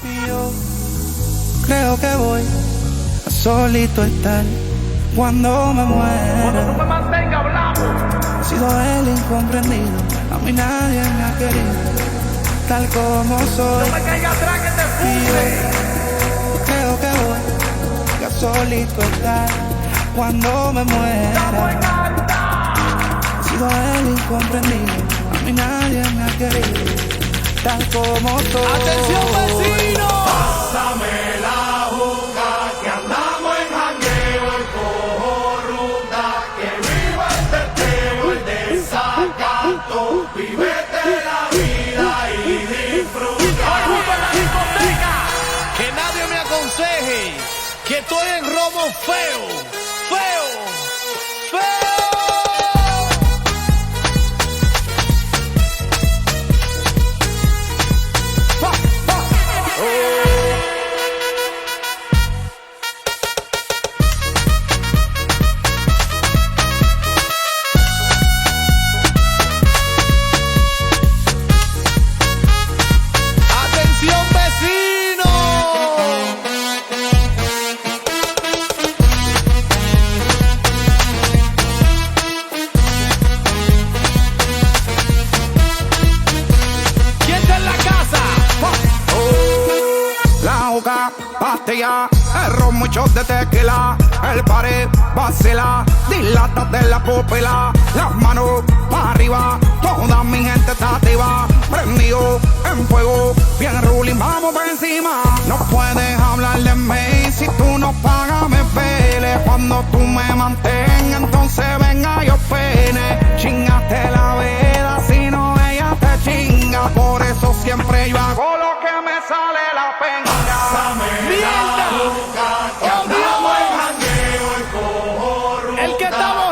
Y yo creo que voy a solito estar cuando me muera. Cuando tú me mantengas hablando. He sido el incomprendido, a mí nadie me ha querido, tal como soy. No me caiga atrás que te Y fume. yo creo que voy a solito estar cuando me muera. Estamos en alta. He sido el incomprendido, a mí nadie me ha querido, tal como soy. ¡Atención, vecino! Pásame la juca, que andamos en jangueo, el cojo ruta, que viva el teteo, el desacato, vívete la vida y disfruta. Hoy junto a la discoteca. Que nadie me aconseje que estoy en romo feo. Feo. Feo. ¡Atención, vecino! ¿Quién está en la casa? La juca, pastilla, el ron, muchos de tequila, el pared, vacila, dilata de la pupila, las manos para arriba, toda mi gente está activa, prendido en fuego, bien ruling, vamos por encima. No puedes hablar de mí si tú no pagas, me pele, cuando tú me mantengas, entonces venga yo pene, chingaste la veda, si no ella te chinga, por eso siempre yo hago lo que me sale la pena. ¡Mierda! Que andamos en jangueo, el cojo ruta. El que estaba